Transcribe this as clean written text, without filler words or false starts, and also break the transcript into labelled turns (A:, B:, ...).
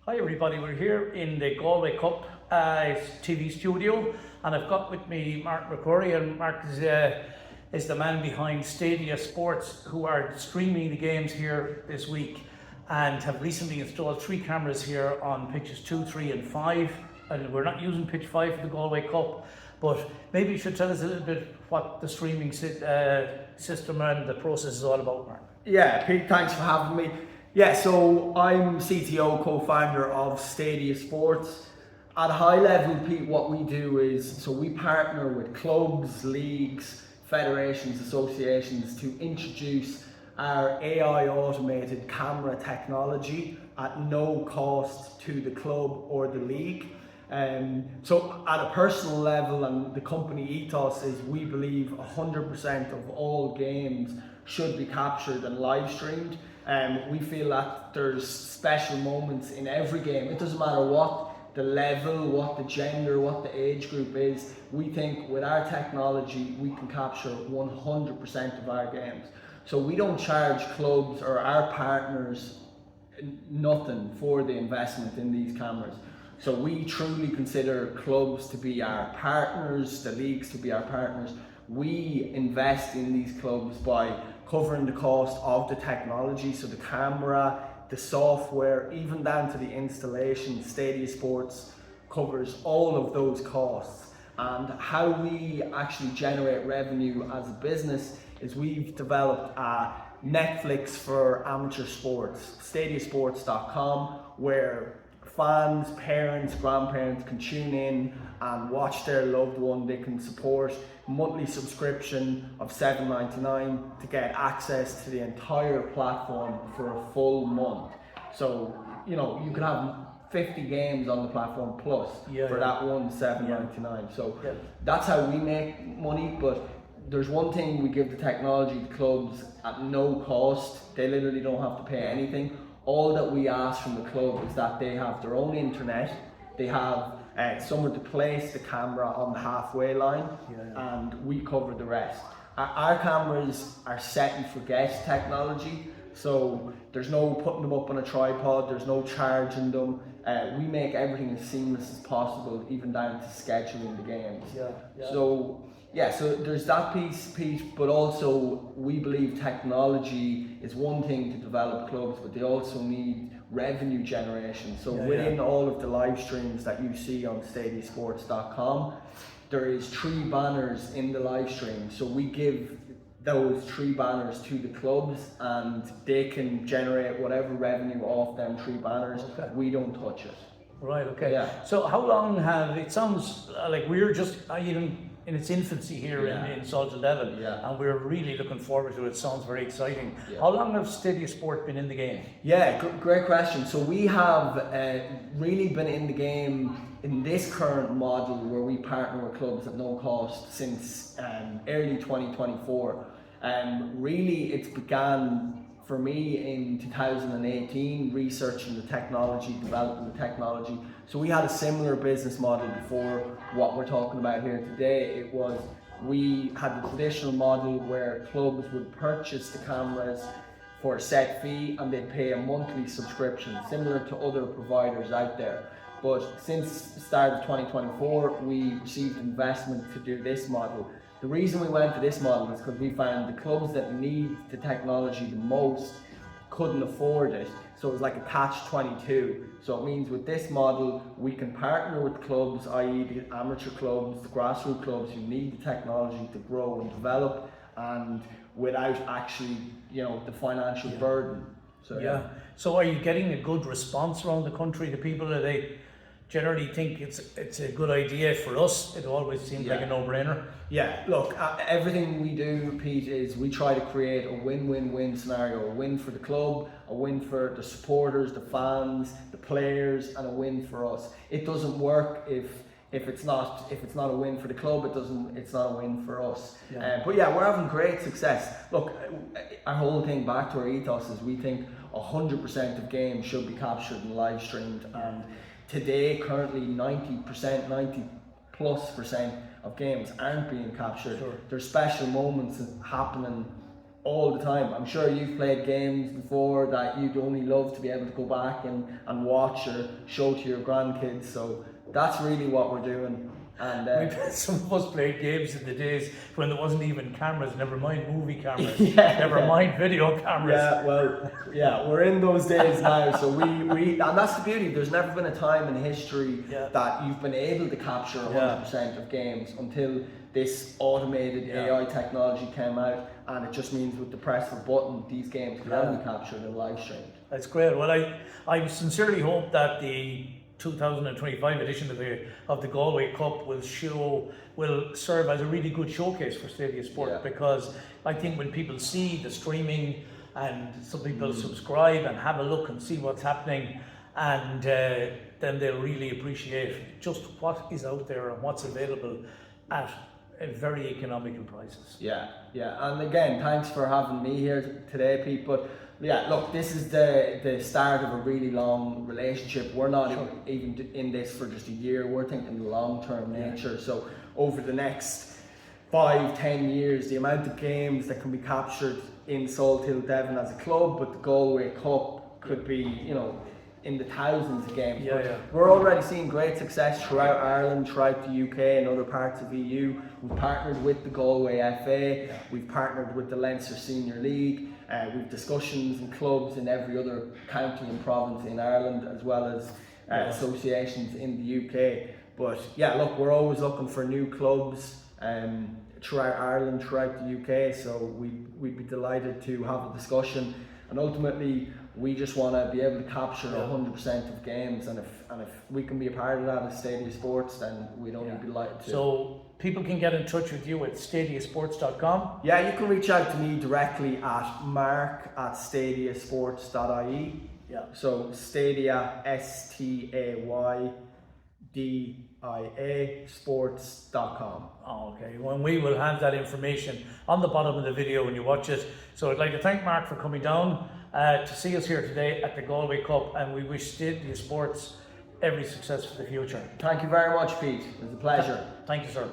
A: Hi everybody, we're here in the Galway Cup TV studio, and I've got with me Mark McCrory, and Mark is the man behind Staydia Sports, who are streaming the games here this week and have recently installed 3 cameras here on pitches 2, 3 and 5, and we're not using pitch 5 for the Galway Cup, but maybe you should tell us a little bit what the streaming system and the process is all about, Mark.
B: Yeah, Pete, thanks for having me. Yeah, so I'm CTO, co-founder of Staydia Sports. At a high level, Pete, what we do is, so we partner with clubs, leagues, federations, associations to introduce our AI automated camera technology at no cost to the club or the league. So at a personal level, and the company ethos is, we believe 100% of all games should be captured and live streamed. We feel that there's special moments in every game. It doesn't matter what the level, what the gender, what the age group is. We think with our technology, we can capture 100% of our games. So we don't charge clubs or our partners nothing for the investment in these cameras. So we truly consider clubs to be our partners, the leagues to be our partners. We invest in these clubs by covering the cost of the technology, so the camera, the software, even down to the installation. Staydia Sports covers all of those costs. And how we actually generate revenue as a business is we've developed a Netflix for amateur sports, stadiasports.com, where fans, parents, grandparents can tune in and watch their loved one. They can support monthly subscription of $7.99 to get access to the entire platform for a full month. So, you know, you can have 50 games on the platform plus for that one $7.99. So that's how we make money. But there's one thing, we give the technology to clubs at no cost. They literally don't have to pay anything. All that we ask from the club is that they have their own internet, they have somewhere to place the camera on the halfway line, and we cover the rest. Our cameras are set and forget technology, so there's no putting them up on a tripod, there's no charging them. We make everything as seamless as possible, even down to scheduling the games. So there's that piece, but also we believe technology is one thing to develop clubs, but they also need revenue generation. So within all of the live streams that you see on stadiasports.com, there is 3 banners in the live stream. So we give those 3 banners to the clubs, and they can generate whatever revenue off them 3 banners. We don't touch it.
A: Right, okay. So how long it sounds like we're just even in its infancy here in Soldier Devon, and we're really looking forward to it. It sounds very exciting. How long have Staydia Sport been in the game? Yeah,
B: great question. So we have really been in the game in this current model where we partner with clubs at no cost since early 2024. Really, it's began for me in 2018, researching the technology, developing the technology. So we had a similar business model before what we're talking about here today. It was, we had the traditional model where clubs would purchase the cameras for a set fee and they'd pay a monthly subscription, similar to other providers out there. But since the start of 2024, we received investment to do this model. The reason we went to this model is because we found the clubs that need the technology the most couldn't afford it. So it was like a catch-22. So it means with this model, we can partner with clubs, i.e. the amateur clubs, the grassroots clubs who need the technology to grow and develop, and without actually, the financial burden.
A: So are you getting a good response around the country? The people, that they generally think it's a good idea? For us, it always seems like a no-brainer.
B: Look, everything we do, Pete, is we try to create a win-win-win scenario. A win for the club, a win for the supporters, the fans, the players, and a win for us. It doesn't work if it's not a win for the club. It's not a win for us. But we're having great success. Look, our whole thing back to our ethos is we think 100% of games should be captured and live streamed, and today, currently 90% of games aren't being captured. There's special moments happening all the time. I'm sure you've played games before that you'd only love to be able to go back and watch or show to your grandkids. So that's really what we're doing. And
A: some of us played games in the days when there wasn't even cameras, never mind movie cameras,
B: Yeah,
A: never mind video cameras.
B: Yeah, well, yeah, we're in those days now. So we and that's the beauty. There's never been a time in history that you've been able to capture 100% of games until this automated AI technology came out, and it just means with the press of a button, these games can now be captured and live streamed.
A: That's great. Well, I sincerely hope that the 2025 edition of the Galway Cup will serve as a really good showcase for Staydia Sports, because I think when people see the streaming and some people subscribe and have a look and see what's happening, and then they'll really appreciate just what is out there and what's available at very economical prices.
B: Yeah, and again, thanks for having me here today, Pete. But yeah, look, this is the start of a really long relationship. We're not even in this for just a year. We're thinking the long-term nature. So over the next 5-10 years, the amount of games that can be captured in Salthill, Devon as a club, but the Galway Cup could be, in the thousands of games. We're already seeing great success throughout Ireland, throughout the UK and other parts of EU. We've partnered with the Galway FA, we've partnered with the Leinster Senior League, we've discussions and clubs in every other county and province in Ireland, as well as associations in the UK. But yeah, look, we're always looking for new clubs throughout Ireland, throughout the UK, so we'd be delighted to have a discussion. And ultimately, we just want to be able to capture 100% of games, and if we can be a part of that as Staydia Sports, then we'd only be delighted to.
A: So people can get in touch with you at stadiasports.com.
B: Yeah, you can reach out to me directly at mark@stadiasports.ie.
A: Yeah.
B: So Staydia, STAYDIA sports.com.
A: Oh, okay. Well, we will have that information on the bottom of the video when you watch it. So I'd like to thank Mark for coming down to see us here today at the Galway Cup, and we wish Staydia Sports every success for the future.
B: Thank you very much, Pete. It was a pleasure.
A: Thank you, sir.